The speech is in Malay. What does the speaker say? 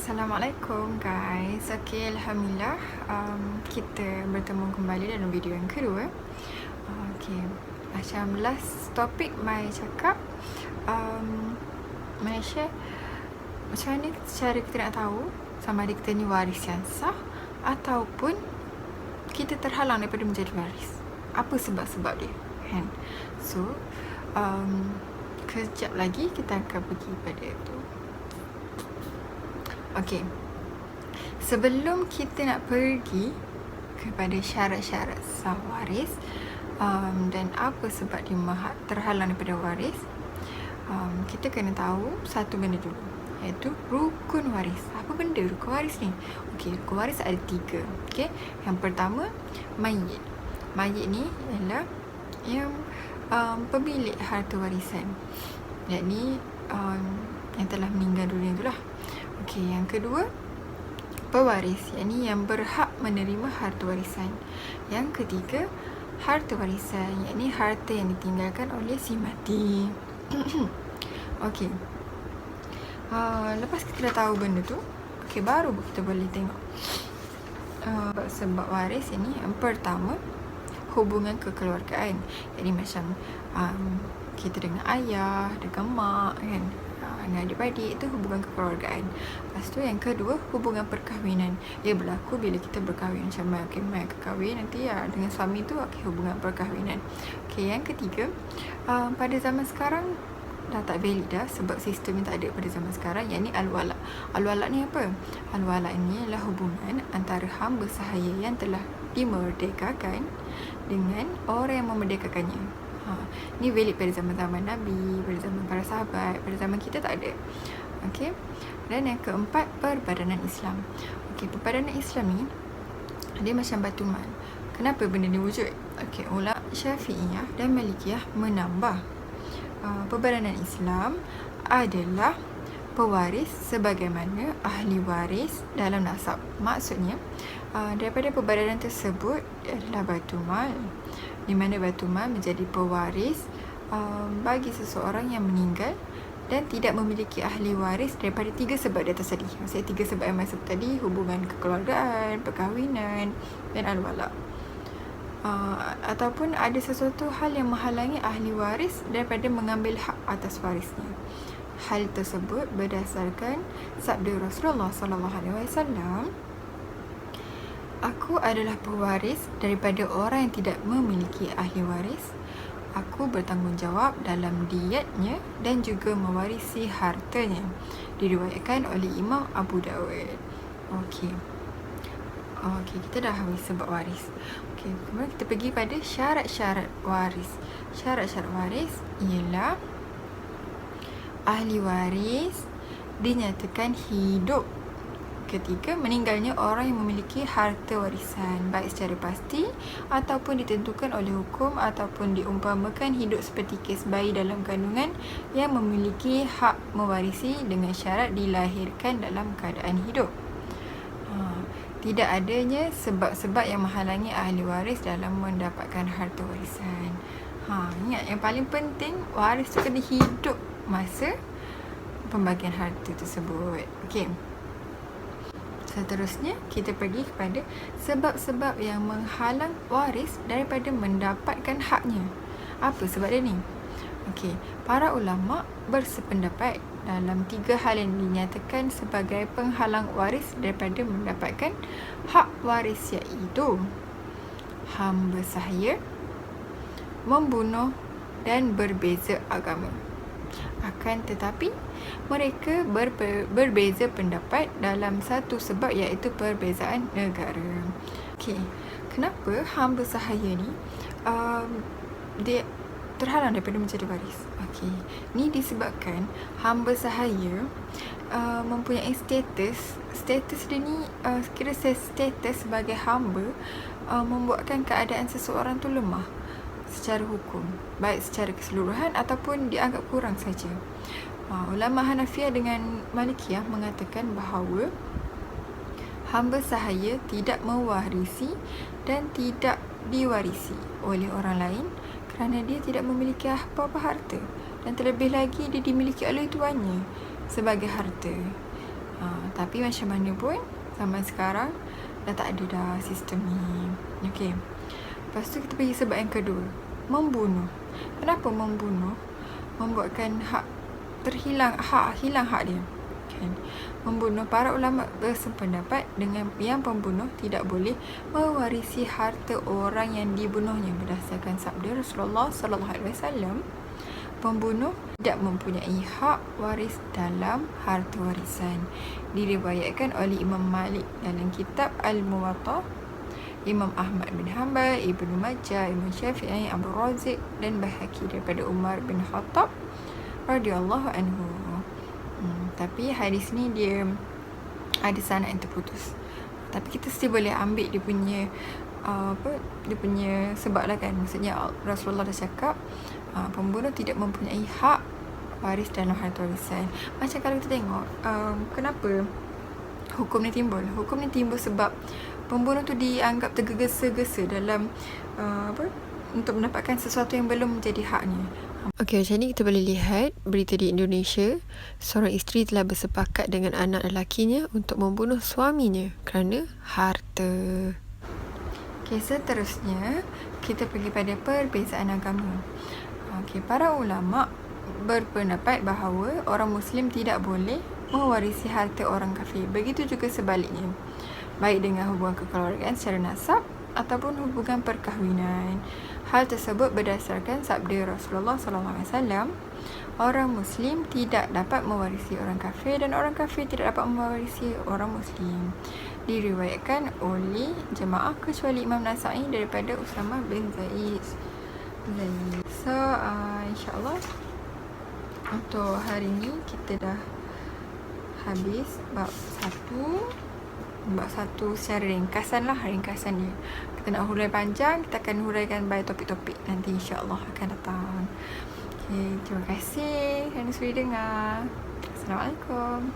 Assalamualaikum guys. Okay, Alhamdulillah kita bertemu kembali dalam video yang kedua. Okay, macam last topik Mai cakap Mai share macam mana cara kita nak tahu sama ada kita ni waris yang sah ataupun kita terhalang daripada menjadi waris. Apa sebab-sebab dia kan? So kejap lagi kita akan pergi pada itu. Okey, sebelum kita nak pergi kepada syarat-syarat sah waris dan apa sebab dia terhalang daripada waris, kita kena tahu satu benda dulu, iaitu rukun waris. Apa benda rukun waris ni? Okey, rukun waris ada 3. Okey, yang pertama mayit. Mayit ni ialah yang pemilik harta warisan, yakni yang telah meninggal dunia itulah. Okey, yang kedua pewaris, yakni yang berhak menerima harta warisan. Yang ketiga harta warisan, yakni harta yang ditinggalkan oleh si mati. Okey, lepas kita dah tahu benda tu, okey, baru kita boleh tengok sebab waris ini. Yang pertama, hubungan kekeluargaan, jadi macam kita dengan ayah, dengan mak kan, dengan adik-adik, itu hubungan kekeluargaan. Lepas tu yang kedua, hubungan perkahwinan. Ia berlaku bila kita berkahwin. Macam Mai akan kahwin nanti dengan suami tu, hubungan perkahwinan. Okey, yang ketiga, pada zaman sekarang dah tak valid dah, sebab sistem ni tak ada pada zaman sekarang, yakni al-wala. Al-wala ni apa? Al-wala ni adalah hubungan antara hamba sahaya yang telah dimerdekakan dengan orang yang memerdekakannya. Ni valid pada zaman-zaman Nabi, pada zaman para sahabat, pada zaman kita tak ada. Okey. Dan yang keempat, perbadanan Islam. Okey, perbadanan Islam ni dia macam batu mal. Kenapa benda ni wujud? Okey, ulama Syafi'iyah dan Malikiyah menambah perbadanan Islam adalah pewaris sebagaimana ahli waris dalam nasab. Maksudnya daripada perbadanan tersebut adalah batu mal, di mana batu mal menjadi pewaris bagi seseorang yang meninggal dan tidak memiliki ahli waris daripada 3 sebab di atas tadi. Maksudnya 3 sebab yang saya sebut tadi, hubungan kekeluargaan, perkahwinan dan al-wala. Ataupun ada sesuatu hal yang menghalangi ahli waris daripada mengambil hak atas warisnya. Hal tersebut berdasarkan sabda Rasulullah SAW, "Aku adalah pewaris daripada orang yang tidak memiliki ahli waris. Aku bertanggungjawab dalam dietnya dan juga mewarisi hartanya." Diriwayatkan oleh Imam Abu Dawud. Okey, kita dah habis sebab waris. Okey, kemudian kita pergi pada syarat-syarat waris. Syarat-syarat waris ialah ahli waris dinyatakan hidup ketika meninggalnya orang yang memiliki harta warisan, baik secara pasti ataupun ditentukan oleh hukum, ataupun diumpamakan hidup seperti kes bayi dalam kandungan yang memiliki hak mewarisi dengan syarat dilahirkan dalam keadaan hidup. Tidak adanya sebab-sebab yang menghalangi ahli waris dalam mendapatkan harta warisan. Ingat, yang paling penting waris tu kena hidup masa pembagian harta tersebut. Okey. Seterusnya, kita pergi kepada sebab-sebab yang menghalang waris daripada mendapatkan haknya. Apa sebab dia ni? Okey, para ulama bersependapat dalam 3 hal yang dinyatakan sebagai penghalang waris daripada mendapatkan hak waris, iaitu hamba sahaya, membunuh dan berbeza agama. Akan tetapi mereka berbeza pendapat dalam satu sebab, iaitu perbezaan negara. Okey, kenapa hamba sahaya ni dia terhalang daripada menjadi waris? Okey, ni disebabkan hamba sahaya mempunyai status dia ni, kira status sebagai hamba membuatkan keadaan seseorang tu lemah secara hukum, baik secara keseluruhan ataupun dianggap kurang saja. Ulama Hanafiyah dengan Malikiyah mengatakan bahawa hamba sahaya tidak mewarisi dan tidak diwarisi oleh orang lain kerana dia tidak memiliki apa-apa harta, dan terlebih lagi dia dimiliki oleh tuannya sebagai harta. Tapi macam mana pun zaman sekarang dah tak ada dah sistem ni. Okey. Lepas tu kita pergi sebab yang kedua, membunuh. Kenapa membunuh? Membuatkan hilang hak dia. Kan? Membunuh, para ulama bersependapat dengan yang pembunuh tidak boleh mewarisi harta orang yang dibunuhnya berdasarkan sabda Rasulullah sallallahu alaihi wasallam. Pembunuh tidak mempunyai hak waris dalam harta warisan. Diriwayatkan oleh Imam Malik dalam kitab Al-Muwatta, Imam Ahmad bin Hanbal, Ibnu Majah, Imam Syafi'i, Abu Razik dan Baihaqi daripada Umar bin Khattab radhiyallahu anhu. Tapi hadis ni dia ada sanad yang terputus. Tapi kita still boleh ambil dia punya dia punya sebab lah kan. Maksudnya Rasulullah dah cakap pembunuh tidak mempunyai hak waris dalam harta warisan. Macam kalau kita tengok kenapa hukum ni timbul. Hukum ni timbul sebab pembunuh tu dianggap tergesa-gesa dalam untuk mendapatkan sesuatu yang belum menjadi haknya. Okey, macam ni kita boleh lihat berita di Indonesia. Seorang isteri telah bersepakat dengan anak lelakinya untuk membunuh suaminya kerana harta. Okey, seterusnya kita pergi pada perbezaan agama. Okey, para ulama berpendapat bahawa orang Muslim tidak boleh mewarisi harta orang kafir. Begitu juga sebaliknya, baik dengan hubungan kekeluargaan secara nasab ataupun hubungan perkahwinan. Hal tersebut berdasarkan sabda Rasulullah sallallahu alaihi wasallam, orang Muslim tidak dapat mewarisi orang kafir dan orang kafir tidak dapat mewarisi orang Muslim. Diriwayatkan oleh jemaah kecuali Imam Nasa'i daripada Usamah bin Zaid. So insyaAllah untuk hari ni kita dah habis bab 1 secara ringkasan dia. Kita nak hurai panjang, kita akan huraikan by topik-topik nanti insyaAllah akan datang. Okay, terima kasih kerana sudi dengar. Assalamualaikum.